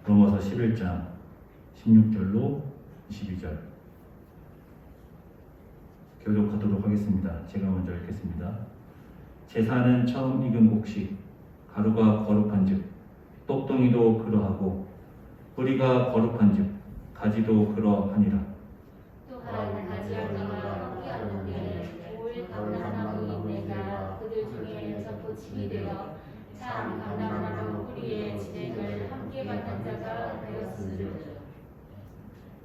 로마서 11장 16절로 22절 교독하도록 하겠습니다. 제가 먼저 읽겠습니다. 제사는 처음 익은 곡식, 가루가 거룩한즉 똑동이도 그러하고 뿌리가 거룩한즉 가지도 그러하니라. 또한 가지였다가 뿌리였는데 올 감람나무 잎내가 그들 중에 젖꽃이 되어 참 감람나무 뿌리의 진액을 함께 받는 자가 되었으리라.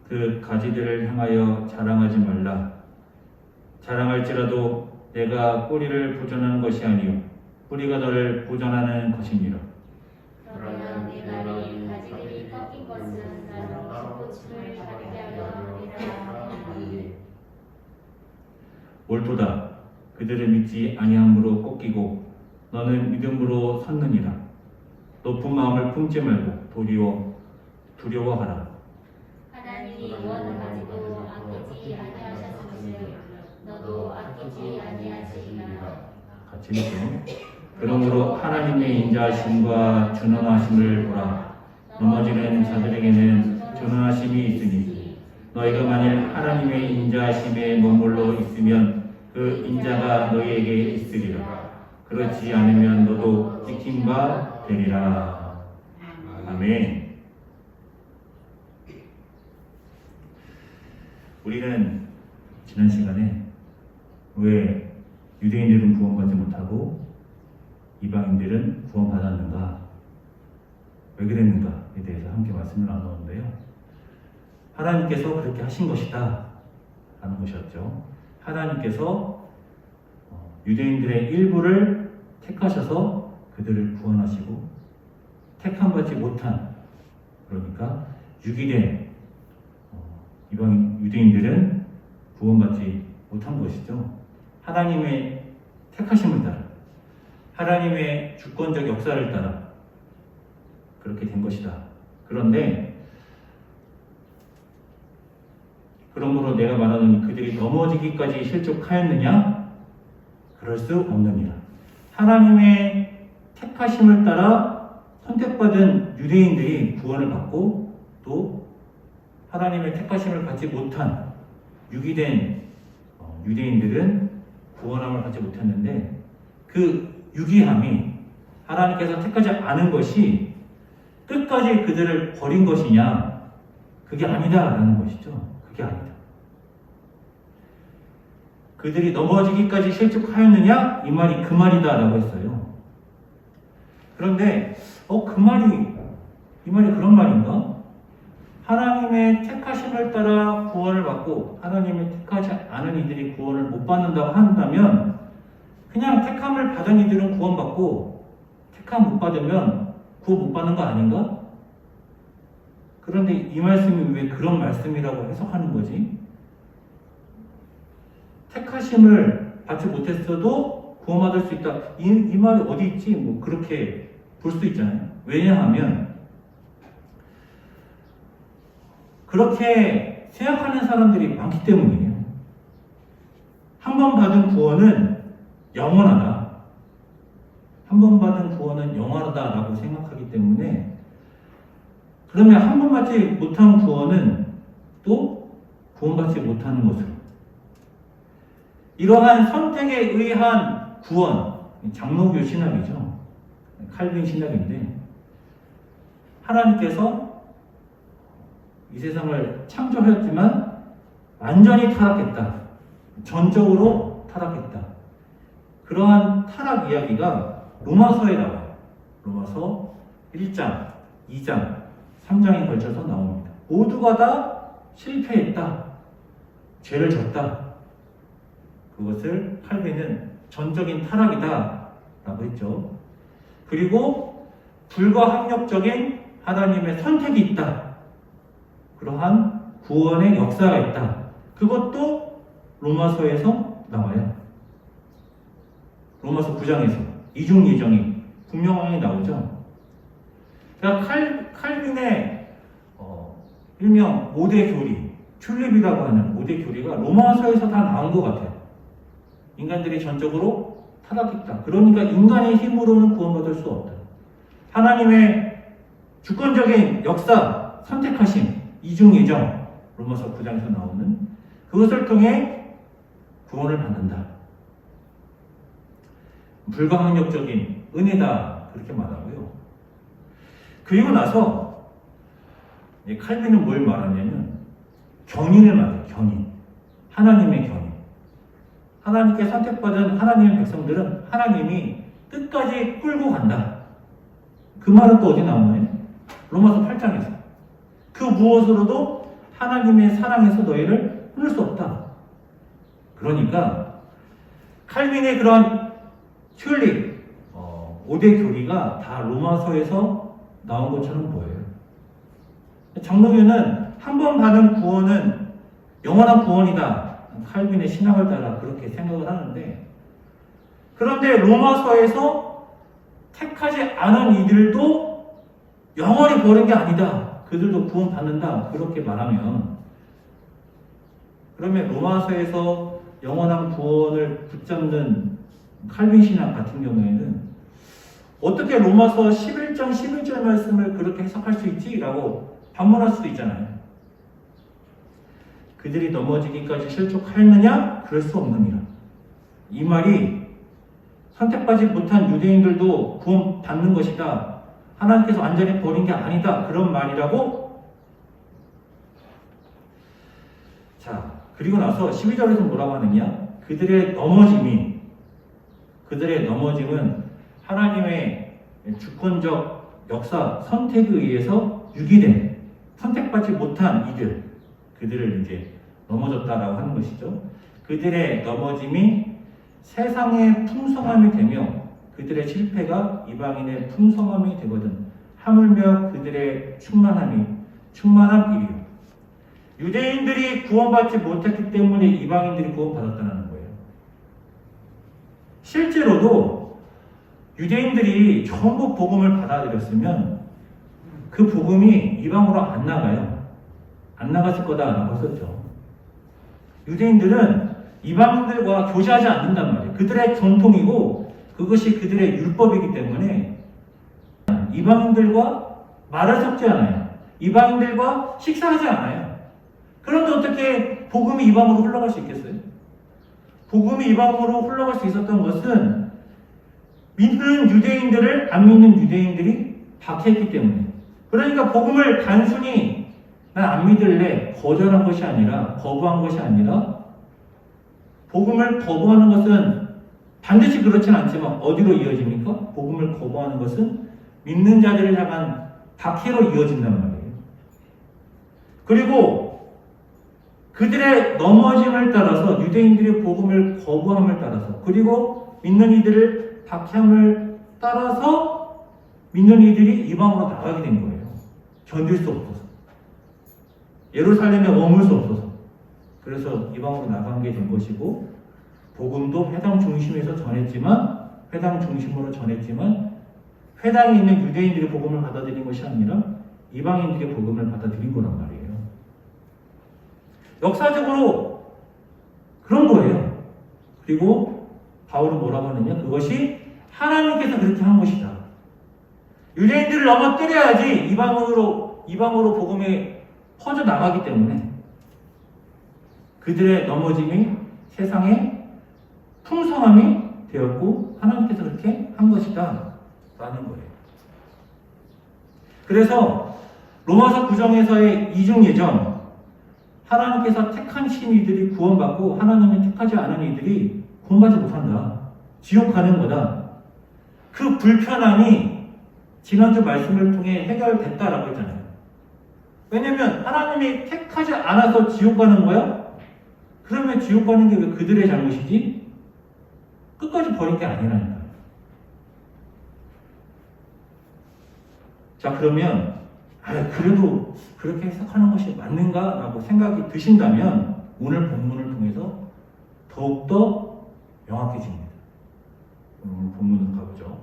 그 가지들을 향하여 자랑하지 말라. 자랑할지라도 내가 뿌리를 보존하는 것이 아니요 뿌리가 너를 보존하는 것이니라. 그러면 네 말이 가지들이 꺾인 것은 나로 젖꽃을 가리게 하려 함이라. 옳도다. 그들은 믿지 아니함으로 꺾이고 너는 믿음으로 섰느니라. 높은 마음을 품지 말고 도리어 두려워하라. 하나님이 원 가지도 아끼지 아니하셨으니 너도 아끼지 아니하시리라. 같이 읽죠. 그러므로 하나님의 인자하심과 준원하심을 보라. 넘어지는 자들에게는 준원하심이 있으니 너희가 만일 하나님의 인자하심에 머물러 있으면 그 인자가 너희에게 있으리라. 그렇지 않으면 너도 찍힌 바 되리라. 아멘. 우리는 지난 시간에 왜 유대인들은 구원받지 못하고 이방인들은 구원받았는가? 왜 그랬는가에 대해서 함께 말씀을 나누었는데요. 하나님께서 그렇게 하신 것이다 라는 것이었죠. 하나님께서 유대인들의 일부를 택하셔서 그들을 구원하시고 택함받지 못한, 그러니까 유기된 이방 유대인들은 구원받지 못한 것이죠. 하나님의 택하심을 따라, 하나님의 주권적 역사를 따라 그렇게 된 것이다. 그런데 그러므로 내가 말하는 그들이 넘어지기까지 실족하였느냐? 그럴 수 없느니라. 하나님의 택하심을 따라 선택받은 유대인들이 구원을 받고 또 하나님의 택하심을 받지 못한 유기된 유대인들은 구원함을 받지 못했는데, 그 유기함이 하나님께서 택하지 않은 것이 끝까지 그들을 버린 것이냐? 그게 아니다라는 것이죠. 그게 아니다. 그들이 넘어지기까지 실족하였느냐? 이 말이 그 말이다라고 했어요. 그런데 이 말이 그런 말인가? 하나님의 택하심을 따라 구원을 받고 하나님의 택하지 않은 이들이 구원을 못 받는다고 한다면 그냥 택함을 받은 이들은 구원받고 택함 못 받으면 구원 못 받는 거 아닌가? 그런데 이 말씀이 왜 그런 말씀이라고 해석하는 거지? 택하심을 받지 못했어도 구원받을 수 있다. 이 말이 어디 있지? 뭐 그렇게 볼 수 있잖아요. 왜냐하면 그렇게 생각하는 사람들이 많기 때문이에요. 한 번 받은 구원은 영원하다. 한 번 받은 구원은 영원하다라고 생각하기 때문에, 그러면 한 번 받지 못한 구원은 또 구원받지 못하는 것으로, 이러한 선택에 의한 구원, 장로교 신학이죠. 칼빈 신학인데, 하나님께서 이 세상을 창조하였지만 완전히 타락했다. 전적으로 타락했다. 그러한 타락 이야기가 로마서에 나와요. 로마서 1장, 2장, 3장에 걸쳐서 나옵니다. 모두가 다 실패했다. 죄를 졌다. 그것을 칼빈은 전적인 타락이다 라고 했죠. 그리고 불가항력적인 하나님의 선택이 있다. 그러한 구원의 역사가 있다. 그것도 로마서에서 나와요. 로마서 9장에서 이중 예정이 분명하게 나오죠. 그러니까 칼빈의 일명 5대 교리, 튤립이라고 하는 5대 교리가 로마서에서 다 나온 것 같아요. 인간들이 전적으로 타락했다. 그러니까 인간의 힘으로는 구원받을 수 없다. 하나님의 주권적인 역사, 선택하심, 이중예정, 로마서 9장에서 나오는 그것을 통해 구원을 받는다. 불가항력적인 은혜다 그렇게 말하고요. 그리고 나서 칼빈은 뭘 말하냐면 견인을 말해요. 견인. 하나님의 견인. 하나님께 선택받은 하나님의 백성들은 하나님이 끝까지 끌고 간다. 그 말은 또 어디 나오나요? 로마서 8장에서. 그 무엇으로도 하나님의 사랑에서 너희를 끊을 수 없다. 그러니까 칼빈의 그런 튤립, 5대 교리가 다 로마서에서 나온 것처럼 보여요. 장로교는 한 번 받은 구원은 영원한 구원이다. 칼빈의 신학을 따라 그렇게 생각을 하는데, 그런데 로마서에서 택하지 않은 이들도 영원히 버린 게 아니다. 그들도 구원받는다. 그렇게 말하면, 그러면 로마서에서 영원한 구원을 붙잡는 칼빈 신학 같은 경우에는 어떻게 로마서 11장 11절 말씀을 그렇게 해석할 수 있지? 라고 반문할 수도 있잖아요. 그들이 넘어지기까지 실족하였느냐? 그럴 수 없느니라. 이 말이 선택받지 못한 유대인들도 구원받는 것이다. 하나님께서 완전히 버린 게 아니다. 그런 말이라고. 자, 그리고 나서 12절에서 뭐라고 하느냐? 그들의 넘어짐은 하나님의 주권적 역사, 선택에 의해서 유기된, 선택받지 못한 이들, 그들을 이제 넘어졌다라고 하는 것이죠. 그들의 넘어짐이 세상의 풍성함이 되며 그들의 실패가 이방인의 풍성함이 되거든 하물며 그들의 충만함이요. 유대인들이 구원받지 못했기 때문에 이방인들이 구원받았다는 거예요. 실제로도 유대인들이 전부 복음을 받아들였으면 그 복음이 이방으로 안 나가요. 안 나갔을 거다라고 했었죠. 유대인들은 이방인들과 교제하지 않는단 말이에요. 그들의 전통이고 그것이 그들의 율법이기 때문에 이방인들과 말을 섞지 않아요. 이방인들과 식사하지 않아요. 그런데 어떻게 복음이 이방으로 흘러갈 수 있겠어요? 복음이 이방으로 흘러갈 수 있었던 것은 믿는 유대인들을 안 믿는 유대인들이 박해했기 때문에. 그러니까 복음을 단순히 난 안 믿을래 거절한 것이 아니라, 거부한 것이 아니라, 복음을 거부하는 것은 반드시 그렇진 않지만 어디로 이어집니까? 복음을 거부하는 것은 믿는 자들을 향한 박해로 이어진단 말이에요. 그리고 그들의 넘어짐을 따라서, 유대인들의 복음을 거부함을 따라서, 그리고 믿는 이들을 박해함을 따라서 믿는 이들이 이방으로 나가게 된 거예요. 견딜 수 없어서. 예루살렘에 머물 수 없어서. 그래서 이방으로 나간 게 된 것이고, 복음도 회당 중심에서 전했지만, 회당 중심으로 전했지만, 회당에 있는 유대인들이 복음을 받아들인 것이 아니라 이방인들이 복음을 받아들인 거란 말이에요. 역사적으로 그런 거예요. 그리고 바울은 뭐라고 하느냐? 그것이 하나님께서 그렇게 한 것이다. 유대인들을 넘어뜨려야지 이방으로 복음이 퍼져 나가기 때문에 그들의 넘어짐이 세상의 풍성함이 되었고 하나님께서 그렇게 한 것이다 라는 거예요. 그래서 로마서 9장에서의 이중예정, 하나님께서 택한 이들이 구원받고 하나님이 택하지 않은 이들이 구원받지 못한다. 지옥 가는 거다. 그 불편함이 지난주 말씀을 통해 해결됐다라고 했잖아요. 왜냐면 하나님이 택하지 않아서 지옥 가는 거야? 그러면 지옥 가는 게 왜 그들의 잘못이지? 끝까지 버린 게 아니라니까. 자, 그러면 그래도 그렇게 해석하는 것이 맞는가? 라고 생각이 드신다면 오늘 본문을 통해서 더욱더 명확해집니다. 오늘 본문으로 가보죠.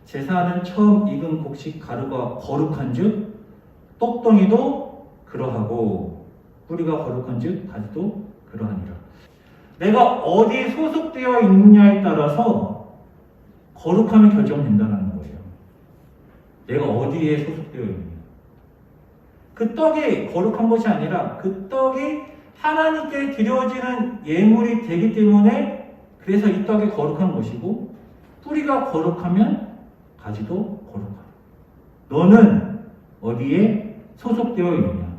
제사는 처음 익은 곡식 가루가 거룩한 즉 똑덩이도 그러하고 뿌리가 거룩한 즉 가지도 그러하니라. 내가 어디에 소속되어 있느냐에 따라서 거룩함이 결정된다는 거예요. 내가 어디에 소속되어 있느냐. 그 떡이 거룩한 것이 아니라 그 떡이 하나님께 드려지는 예물이 되기 때문에 그래서 이 떡이 거룩한 것이고 뿌리가 거룩하면 가지도 거룩하다. 너는 어디에 소속되어 있느냐?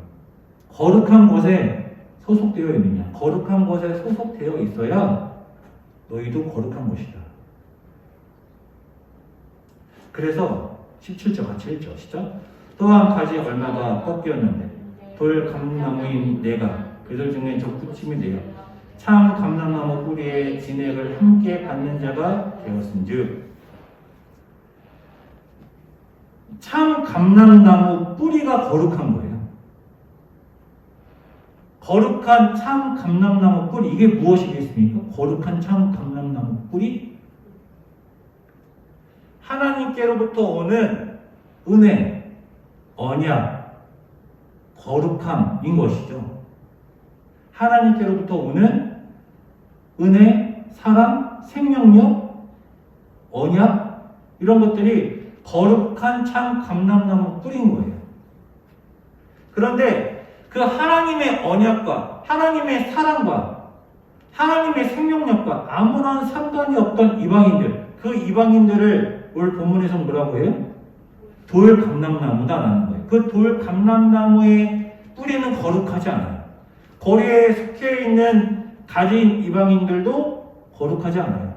거룩한 것에 소속되어 있느냐? 거룩한 것에 소속되어 있어야 너희도 거룩한 것이다. 그래서 17절 같이 읽죠. 시작. 또 한 가지 얼마가 꺾였는데 돌 감람나무인 내가 그들 중에 적붙임이 되어 참 감람나무 뿌리의 진액을 함께 받는 자가 되었은즉 참 감람나무 뿌리가 거룩한 거예요. 거룩한 참 감람나무 뿌리, 이게 무엇이겠습니까? 거룩한 참 감람나무 뿌리? 하나님께로부터 오는 은혜, 언약, 거룩함인 것이죠. 하나님께로부터 오는 은혜, 사랑, 생명력, 언약, 이런 것들이 거룩한 참 감람나무 뿌리인 거예요. 그런데 그 하나님의 언약과 하나님의 사랑과 하나님의 생명력과 아무런 상관이 없던 이방인들, 그 이방인들을 오늘 본문에서 뭐라고 해요? 돌 감람나무다라는 거예요. 그 돌 감람나무의 뿌리는 거룩하지 않아요. 거리에 속해 있는 가진 이방인들도 거룩하지 않아요.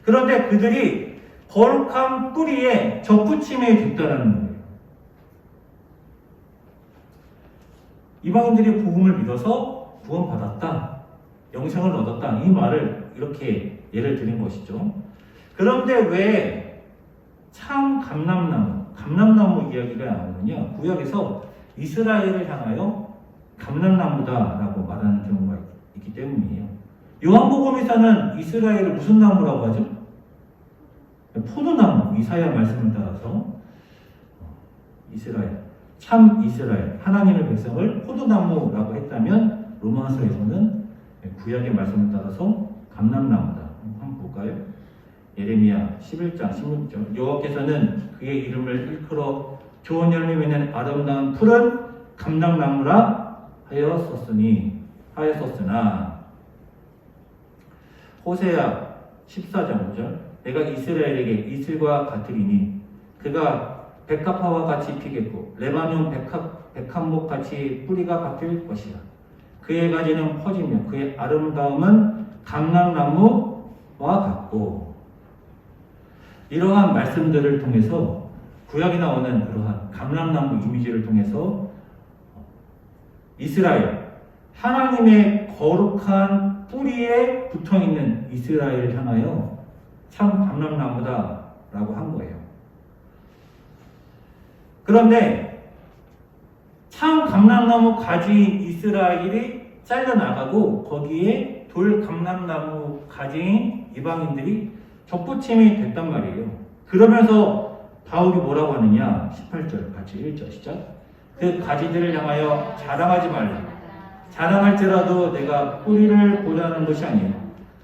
그런데 그들이 거룩한 뿌리에 접붙임이 됐다라는 거예요. 이방인들이 복음을 믿어서 구원받았다, 영생을 얻었다, 이 말을 이렇게 예를 드린 것이죠. 그런데 왜 참 감람나무 이야기가 나오느냐? 구약에서 이스라엘을 향하여 감람나무다라고 말하는 경우가 있기 때문이에요. 요한복음에서는 이스라엘을 무슨 나무라고 하죠? 포도나무, 이사야 말씀을 따라서 이스라엘, 참 이스라엘, 하나님의 백성을 포도나무라고 했다면 로마서에서는 구약의 말씀을 따라서 감람나무다. 한번 볼까요? 예레미야 11장 16절. 여호와께서는 그의 이름을 일컬어 좋은 열매 맺는 아름다운 푸른 감람나무라 하였었으나 호세아 14장 5절. 내가 이스라엘에게 이슬과 같으리니 그가 백합화와 같이 피겠고 레바논 백합목 같이 뿌리가 바뀔 것이라. 그의 가지는 퍼지며 그의 아름다움은 감람나무와 같고. 이러한 말씀들을 통해서 구약에 나오는 그러한 감람나무 이미지를 통해서 이스라엘, 하나님의 거룩한 뿌리에 붙어있는 이스라엘을 향하여 참 감람나무다라고 한 거예요. 그런데 참 감람나무 가지인 이스라엘이 잘려나가고 거기에 돌 감람나무 가지인 이방인들이 접붙임이 됐단 말이에요. 그러면서 바울이 뭐라고 하느냐? 18절 같이 읽죠. 시작. 그 가지들을 향하여 자랑하지 말라. 자랑할지라도 내가 뿌리를 보존하는 것이 아니요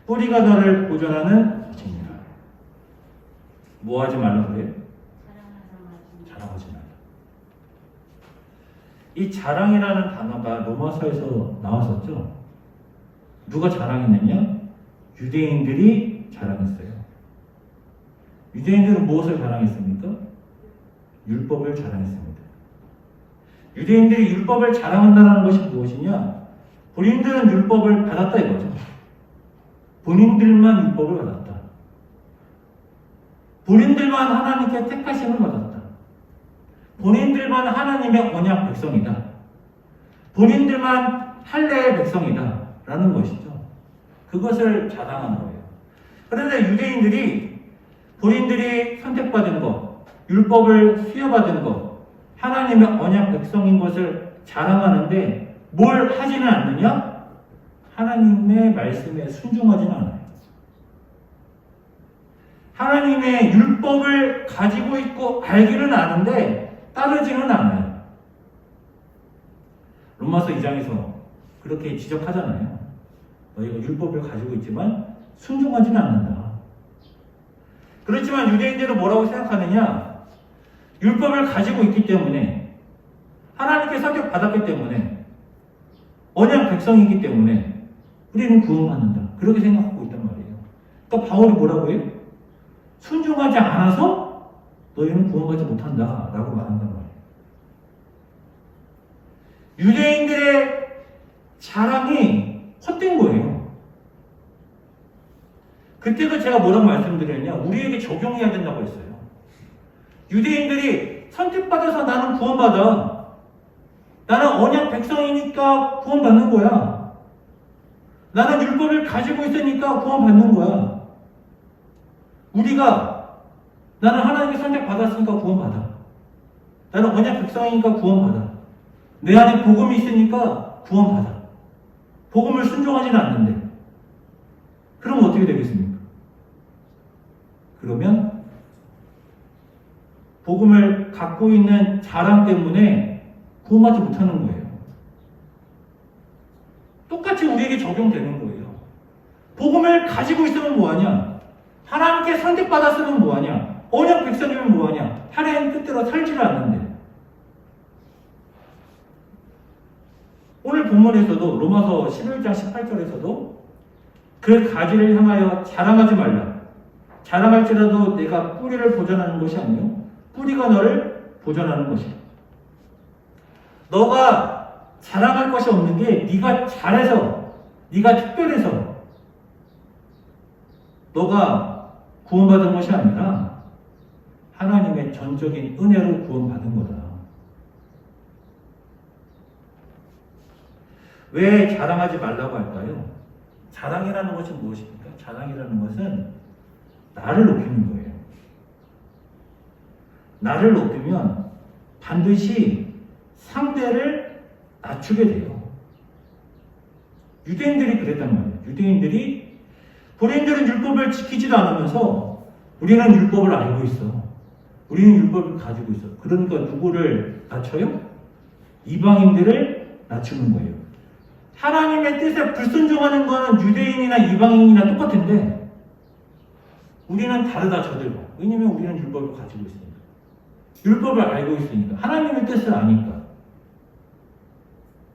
뿌리가 너를 보존하는 것이니라. 뭐 하지 말라 그래요? 자랑하지 말라. 이 자랑이라는 단어가 로마서에서 나왔었죠. 누가 자랑했느냐? 유대인들이 자랑했어요. 유대인들은 무엇을 자랑했습니까? 율법을 자랑했습니다. 유대인들이 율법을 자랑한다는 것이 무엇이냐? 본인들은 율법을 받았다 이거죠. 본인들만 율법을 받았다. 본인들만 하나님께 택하심을 받았다. 본인들만 하나님의 언약 백성이다. 본인들만 할례의 백성이다 라는 것이죠. 그것을 자랑한 거예요. 그런데 유대인들이 본인들이 선택받은 것, 율법을 수여받은 것, 하나님의 언약 백성인 것을 자랑하는데 뭘 하지는 않느냐? 하나님의 말씀에 순종하지는 않아요. 하나님의 율법을 가지고 있고 알기는 아는데 따르지는 않아요. 로마서 2장에서 그렇게 지적하잖아요. 너희가 율법을 가지고 있지만 순종하지는 않는다. 그렇지만 유대인들은 뭐라고 생각하느냐? 율법을 가지고 있기 때문에, 하나님께 선택받았기 때문에, 언약 백성이기 때문에 우리는 구원받는다. 그렇게 생각하고 있단 말이에요. 그러니까 바울이 뭐라고 해요? 순종하지 않아서 너희는 구원받지 못한다 라고 말한단 말이에요. 유대인들의 자랑이 헛된 거예요. 그때도 제가 뭐라고 말씀드렸냐, 우리에게 적용해야 된다고 했어요. 유대인들이 선택받아서 나는 구원받아, 나는 언약 백성이니까 구원받는 거야, 나는 율법을 가지고 있으니까 구원받는 거야, 우리가 나는 하나님께 선택받았으니까 구원받아, 나는 언약 백성이니까 구원받아, 내 안에 복음이 있으니까 구원받아, 복음을 순종하지는 않는데 그러면 어떻게 되겠습니까? 그러면 복음을 갖고 있는 자랑 때문에 구원받지 못하는 거예요. 똑같이 우리에게 적용되는 거예요. 복음을 가지고 있으면 뭐하냐? 하나님께 선택받았으면 뭐하냐? 언약 백성이면 뭐하냐? 하나님 뜻대로 살지를 않는데. 오늘 본문에서도 로마서 11장 18절에서도 그 가지를 향하여 자랑하지 말라. 자랑할지라도 내가 뿌리를 보존하는 것이 아니요 뿌리가 너를 보존하는 것이야. 너가 자랑할 것이 없는 게 네가 잘해서, 네가 특별해서 너가 구원받은 것이 아니라 하나님의 전적인 은혜로 구원받은 거다. 왜 자랑하지 말라고 할까요? 자랑이라는 것이 무엇입니까? 자랑이라는 것은 나를 높이는 거예요. 나를 높이면 반드시 상대를 낮추게 돼요. 유대인들이 그랬단 말이에요. 유대인들이, 본인들은 율법을 지키지도 않으면서 우리는 율법을 알고 있어, 우리는 율법을 가지고 있어. 그러니까 누구를 낮춰요? 이방인들을 낮추는 거예요. 하나님의 뜻에 불순종하는 거는 유대인이나 이방인이나 똑같은데 우리는 다르다, 저들과. 왜냐면 우리는 율법을 가지고 있으니까, 율법을 알고 있으니까, 하나님의 뜻을 아니까.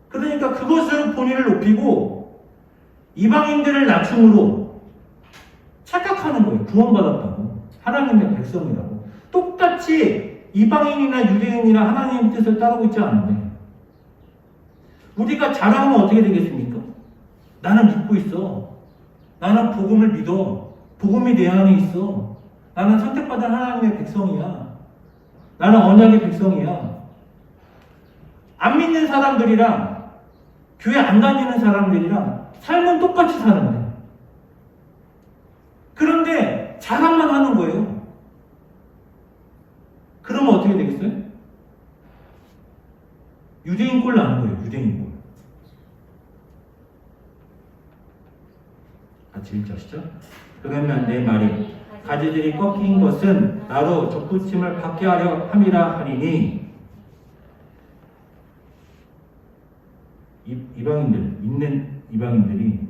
그러니까 그것으로 본인을 높이고 이방인들을 낮춤으로 착각하는 거예요. 구원받았다고, 하나님의 백성이라고. 똑같이 이방인이나 유대인이나 하나님의 뜻을 따르고 있지 않은데 우리가 자랑하면 어떻게 되겠습니까? 나는 믿고 있어, 나는 복음을 믿어, 복음이 내 안에 있어, 나는 선택받은 하나님의 백성이야, 나는 언약의 백성이야. 안 믿는 사람들이랑 교회 안 다니는 사람들이랑 삶은 똑같이 사는데, 그런데 자랑만 하는 거예요. 그러면 어떻게 되겠어요? 유대인 꼴 나는 거예요. 유대인 꼴. 같이 읽자시죠? 그러면 내 말이 가지들이 꺾인 것은 나로 접붙임을 받게 하려 함이라 하리니, 이방인들, 믿는 이방인들이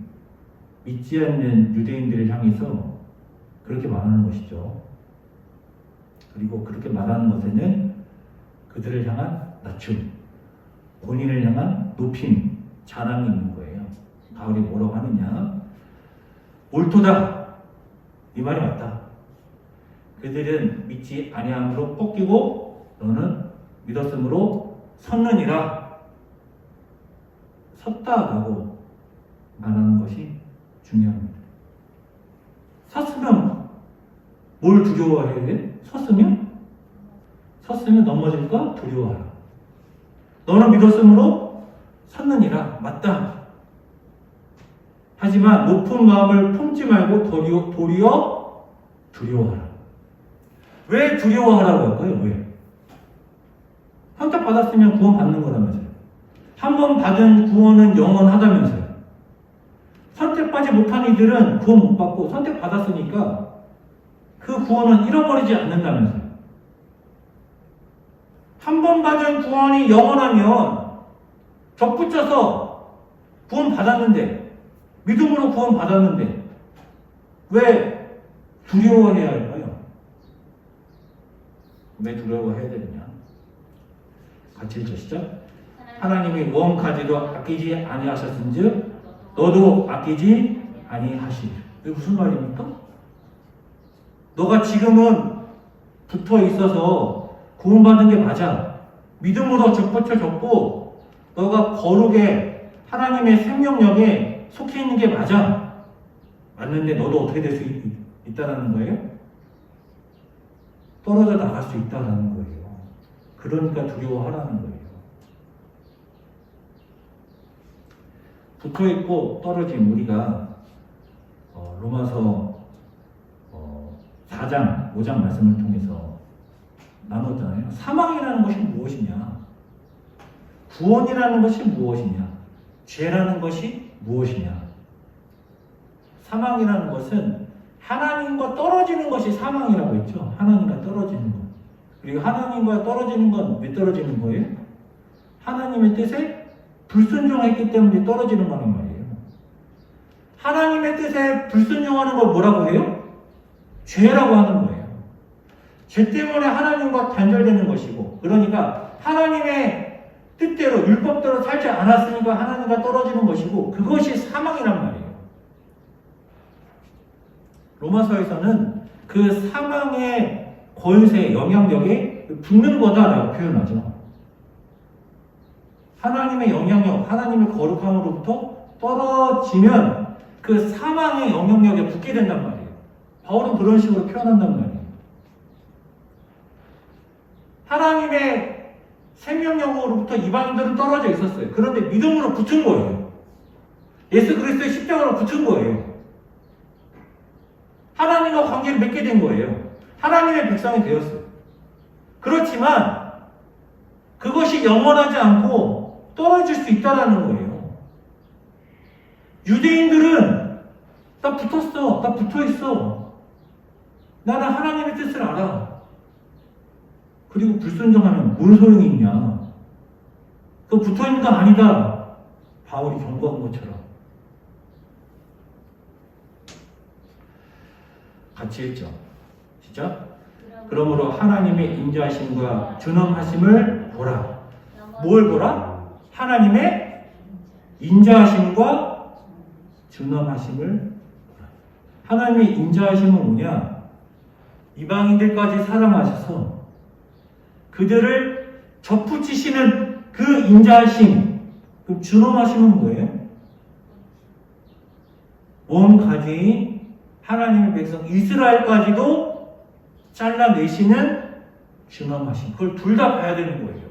믿지 않는 유대인들을 향해서 그렇게 말하는 것이죠. 그리고 그렇게 말하는 것에는 그들을 향한 낮춤, 본인을 향한 높임, 자랑이 있는 거예요. 바울이 뭐라고 하느냐? 옳도다, 이 말이 맞다. 그들은 믿지 아니함으로 꺾이고 너는 믿었으므로 섰느니라. 섰다라고 말하는 것이 중요합니다. 섰으면 뭘 두려워해야 돼? 섰으면 넘어질까 두려워하라. 너는 믿었으므로 섰느니라. 맞다. 하지만 높은 마음을 품지 말고 도리어 두려워하라. 왜 두려워하라고 할까요? 왜? 선택받았으면 구원 받는 거라면서요. 한 번 받은 구원은 영원하다면서요. 선택받지 못한 이들은 구원 못 받고 선택받았으니까 그 구원은 잃어버리지 않는다면서요. 한 번 받은 구원이 영원하면 덧붙여서 구원 받았는데, 믿음으로 구원 받았는데 왜 두려워해야 할까요? 왜 두려워해야 되느냐? 같이 읽죠. 시작. 하나님이 원 가지도 아끼지 아니하셨은즉 너도 아끼지 아니하시리. 이게 무슨 말입니까? 너가 지금은 붙어 있어서 구원받은 게 맞아. 믿음으로 접붙여졌고 너가 거룩에 하나님의 생명력에 속해 있는 게 맞아. 맞는데 너도 어떻게 될 수 있다는 거예요? 떨어져 나갈 수 있다는 거예요. 그러니까 두려워하라는 거예요. 붙어 있고 떨어진 우리가 로마서 4장, 5장 말씀을 통해서 나눴잖아요. 사망이라는 것이 무엇이냐? 구원이라는 것이 무엇이냐? 죄라는 것이 무엇이냐? 사망이라는 것은 하나님과 떨어지는 것이 사망이라고 했죠. 하나님과 떨어지는 것. 그리고 하나님과 떨어지는 건 왜 떨어지는 거예요? 하나님의 뜻에 불순종했기 때문에 떨어지는 거란 말이에요. 하나님의 뜻에 불순종하는 걸 뭐라고 해요? 죄라고 하는 거예요. 죄 때문에 하나님과 단절되는 것이고, 그러니까 하나님의 뜻대로 율법대로 살지 않았으니까 하나님과 떨어지는 것이고, 그것이 사망이란 말이에요. 로마서에서는 그 사망의 권세, 영향력에 붙는 거다라고 표현하죠. 하나님의 영향력, 하나님의 거룩함으로부터 떨어지면 그 사망의 영향력에 붙게 된단 말이에요. 바울은 그런 식으로 표현한단 말이에요. 하나님의 생명력으로부터 이방인들은 떨어져 있었어요. 그런데 믿음으로 붙은 거예요. 예수 그리스도의 십자가로 붙은 거예요. 하나님과 관계를 맺게 된 거예요. 하나님의 백성이 되었어요. 그렇지만 그것이 영원하지 않고 떨어질 수 있다는 거예요. 유대인들은 나 붙었어. 나 붙어있어. 나는 하나님의 뜻을 알아. 그리고 불순종하면 뭔 소용이 있냐. 그거 붙어있는 거 아니다. 바울이 경고한 것처럼. 같이 읽죠. 시작. 그러므로 하나님의 인자하심과 준엄하심을 보라. 뭘 보라? 하나님의 인자하심과 준엄하심을 보라. 하나님의 인자하심은 뭐냐? 이방인들까지 사랑하셔서 그들을 접붙이시는 그 인자하심, 그 준엄하심은 뭐예요? 온 가지 하나님의 백성 이스라엘까지도 잘라내시는 준엄하심. 그걸 둘 다 봐야 되는 거예요.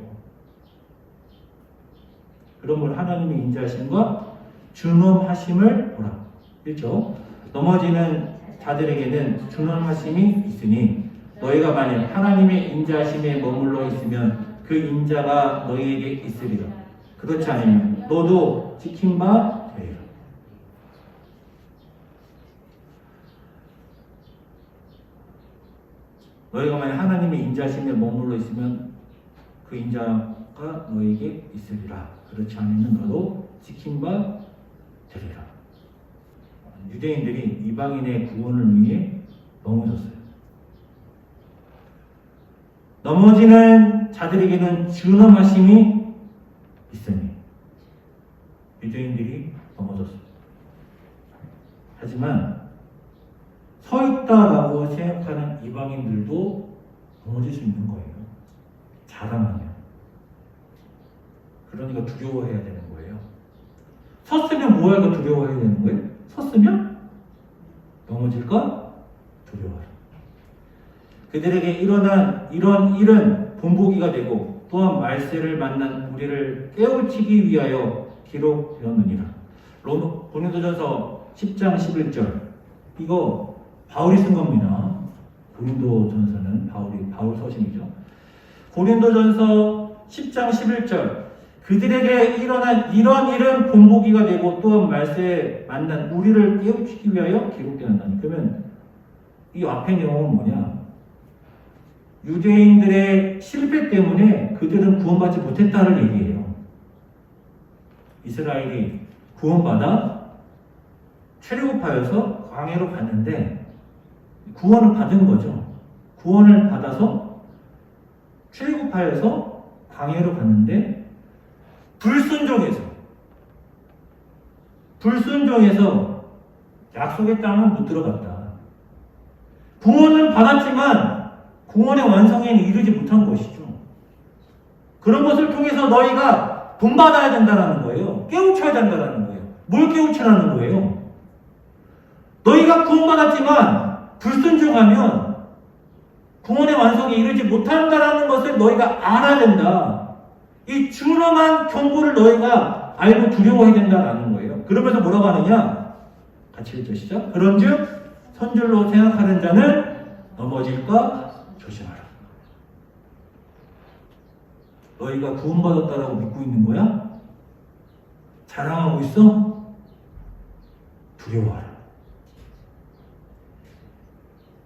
그러므로 하나님의 인자하심과 준엄하심을 보라. 그렇죠? 넘어지는 자들에게는 준엄하심이 있으니 너희가 만약 하나님의 인자하심에 머물러 있으면 그 인자가 너희에게 있으리라. 그렇지 않으면 너도 지킨 바 되리라. 너희가 만약 하나님의 인자하심에 머물러 있으면 그 인자가 너희에게 있으리라. 그렇지 않으면 너도 지킨 바 되리라. 유대인들이 이방인의 구원을 위해 넘어졌어요. 넘어지는 자들에게는 준엄하심이 있으니 유대인들이 넘어졌어요. 하지만 서 있다라고 생각하는 이방인들도 넘어질 수 있는 거예요. 잘하면. 그러니까 두려워해야 되는 거예요. 섰으면 뭐할까 두려워해야 되는 거예요? 섰으면 넘어질까 두려워하라. 그들에게 일어난 이런 일은 본보기가 되고 또한 말세를 만난 우리를 깨우치기 위하여 기록되었느니라. 고린도전서 10장 11절. 이거 바울이 쓴 겁니다. 고린도전서는 바울 서신이죠. 고린도전서 10장 11절. 그들에게 일어난 이런 일은 본보기가 되고 또한 말세에 만난 우리를 깨우치기 위하여 기록되었다니. 그러면 이 앞에 내용은 뭐냐? 유대인들의 실패 때문에 그들은 구원받지 못했다를 얘기해요. 이스라엘이 구원받아 출애굽하여서 광야로 갔는데 구원을 받은 거죠. 구원을 받아서 편입하여서 광야로 갔는데 불순종해서 약속의 땅은 못 들어갔다. 구원은 받았지만 구원의 완성에는 이르지 못한 것이죠. 그런 것을 통해서 너희가 본받아야 된다는 거예요. 깨우쳐야 된다는 거예요. 뭘 깨우치라는 거예요? 너희가 구원받았지만 불순종하면 구원의 완성에 이르지 못한다는 것을 너희가 알아야 된다. 이 준엄한 경고를 너희가 알고 두려워해야 된다는 거예요. 그러면서 뭐라고 하느냐? 같이 읽으시죠. 그런즉 선줄로 생각하는 자는 넘어질까 조심하라. 너희가 구원받았다라고 믿고 있는 거야? 자랑하고 있어? 두려워하라.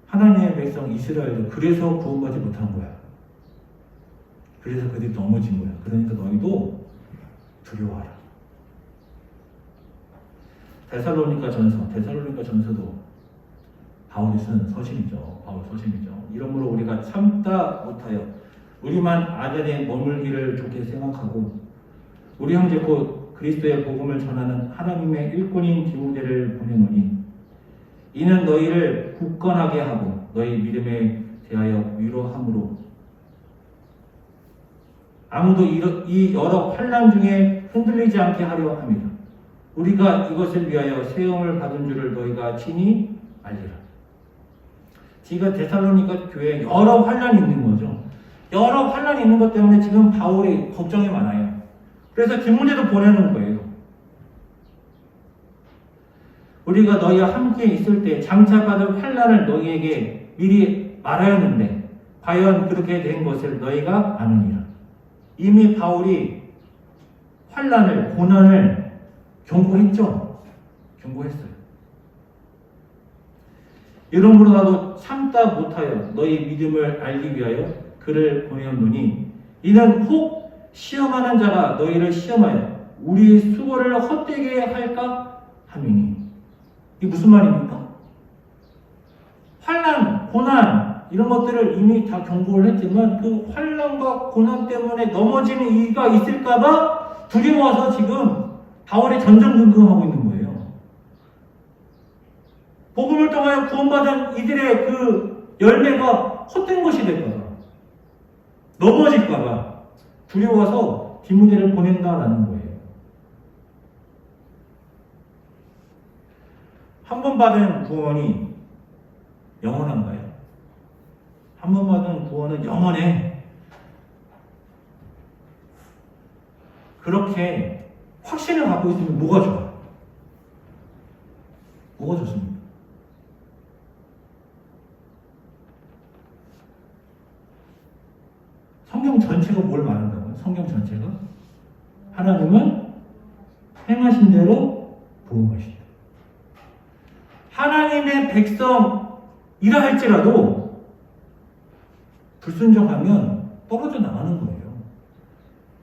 하나님의 백성 이스라엘도 그래서 구원받지 못한 거야. 그래서 그들이 넘어진 거야. 그러니까 너희도 두려워하라. 데살로니가 전서도 바울이 쓴 서신이죠. 바울 서신이죠. 이러므로 우리가 참다 못하여 우리만 아전에 머물기를 좋게 생각하고 우리 형제 곧 그리스도의 복음을 전하는 하나님의 일꾼인 디모데를 보내노니 이는 너희를 굳건하게 하고 너희 믿음에 대하여 위로함으로 아무도 이 여러 환난 중에 흔들리지 않게 하려 함이라. 우리가 이것을 위하여 세움을 받은 줄을 너희가 친히 알리라. 지금 데살로니가 교회에 여러 환난이 있는 거죠. 여러 환난이 있는 것 때문에 지금 바울이 걱정이 많아요. 그래서 디모데도 보내는 거예요. 우리가 너희와 함께 있을 때 장차 받을 환난을 너희에게 미리 말하였는데 과연 그렇게 된 것을 너희가 아느니라. 이미 바울이 환난을, 고난을 경고했죠. 경고했어요. 이러므로 나도 참다 못하여 너희 믿음을 알기 위하여 그를 보내었노니 이는 혹 시험하는 자가 너희를 시험하여 우리의 수고를 헛되게 할까 함이니. 이게 무슨 말입니까? 환난, 고난 이런 것들을 이미 다 경고를 했지만 그 환난과 고난 때문에 넘어지는 이가 있을까봐 두려워서 지금 바울이 전전긍긍하고 있는 거예요. 복음을 통하여 구원받은 이들의 그 열매가 헛된 것이 될까봐, 넘어질까봐 두려워서 디모데를 보낸다라는 거예요. 한 번 받은 구원이 영원한가요? 한 번 받은 구원은 영원해. 그렇게 확신을 갖고 있으면 뭐가 좋아? 뭐가 좋습니까? 성경 전체가 뭘 말한다고요? 성경 전체가? 하나님은 행하신 대로 보호하신다. 하나님의 백성이라 할지라도 불순종하면 떨어져 나가는 거예요.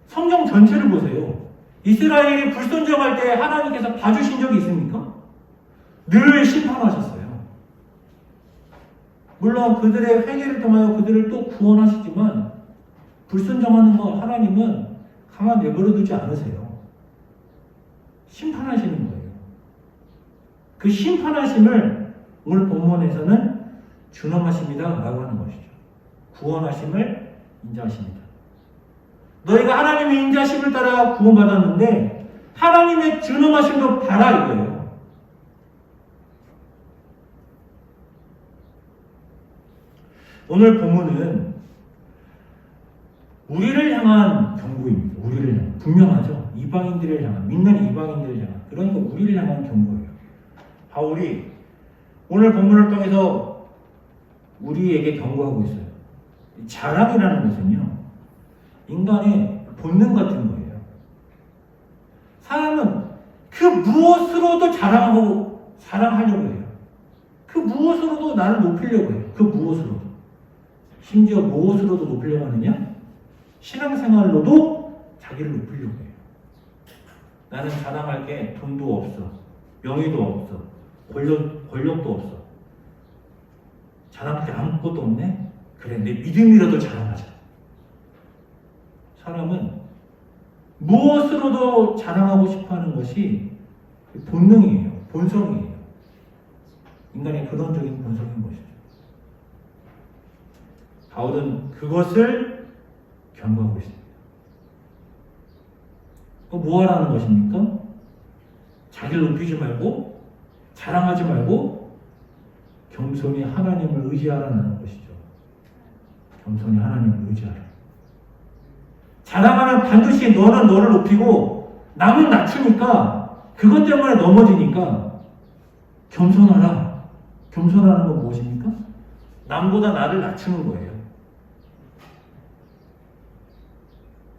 성경 전체를 보세요. 이스라엘이 불순종할 때 하나님께서 봐주신 적이 있습니까? 늘 심판하셨어요. 물론 그들의 회개를 통하여 그들을 또 구원하시지만 불순종하는 거 하나님은 가만 내버려 두지 않으세요. 심판하시는 거예요. 그 심판하심을 오늘 본문에서는 준엄하십니다 라고 하는 것이죠. 구원하심을 인자하십니다. 너희가 하나님의 인자하심을 따라 구원받았는데 하나님의 준엄하심도 봐라 이거예요. 오늘 본문은 우리를 향한 경고입니다. 우리를 향한. 분명하죠. 이방인들을 향한, 믿는 이방인들을 향한. 그러니까 우리를 향한 경고예요. 바울이 오늘 본문을 통해서 우리에게 경고하고 있어요. 자랑이라는 것은요, 인간의 본능 같은 거예요. 사람은 그 무엇으로도 자랑하려고 해요. 그 무엇으로도 나를 높이려고 해요. 그 무엇으로도. 심지어 무엇으로도 높이려고 하느냐? 신앙생활로도 자기를 높이려고 해요. 나는 자랑할 게 돈도 없어. 명예도 없어. 권력도 없어. 자랑할 게 아무것도 없네? 그래, 내 믿음이라도 자랑하자. 사람은 무엇으로도 자랑하고 싶어하는 것이 본능이에요. 본성이에요. 인간의 근원적인 본성인 것이죠. 바울은 그것을 경고하고 있습니다. 뭐 하라는 것입니까? 자기를 높이지 말고 자랑하지 말고 겸손히 하나님을 의지하라는 것이죠. 겸손히 하나님을 의지하라. 자랑하면 반드시 너는 너를 높이고 남은 낮추니까 그것 때문에 넘어지니까 겸손하라. 겸손하는 건 무엇입니까? 남보다 나를 낮추는 거예요.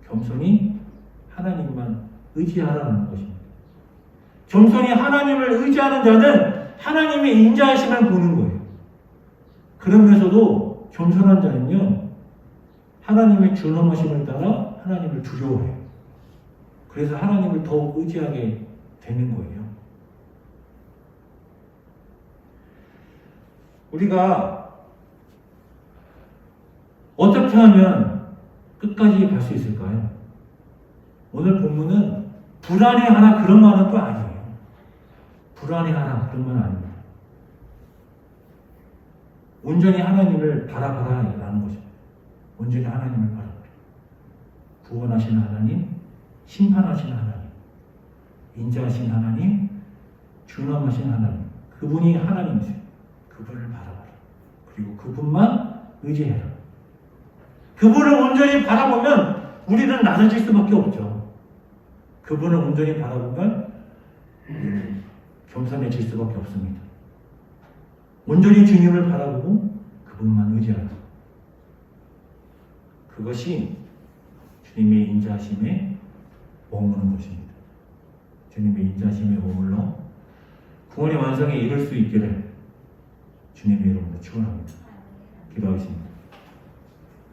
겸손히 하나님만 의지하라는 것입니다. 겸손히 하나님을 의지하는 자는 하나님의 인자하심을 보는 거예요. 그러면서도 겸손한 자는요, 하나님의 준엄하심을 따라 하나님을 두려워해요. 그래서 하나님을 더욱 의지하게 되는 거예요. 우리가 어떻게 하면 끝까지 갈 수 있을까요? 오늘 본문은 불안해하라 그런 말은 또 아니에요. 불안해하라 그런 말은 아닙니다. 온전히 하나님을 바라봐라라는 것입니다. 온전히 하나님을 바라봐라. 구원하신 하나님, 심판하신 하나님, 인자하신 하나님, 준엄하신 하나님, 그분이 하나님이세요. 그분을 바라봐라. 그리고 그분만 의지해라. 그분을 온전히 바라보면 우리는 낮아질 수밖에 없죠. 그분을 온전히 바라보면 겸손해질 수밖에 없습니다. 온전히 주님을 바라보고 그분만 의지하라. 그것이 주님의 인자하심에 머무는 것입니다. 주님의 인자하심에 머물러 구원의 완성에 이를 수 있기를 주님의 이름으로 축원합니다. 기도하겠습니다.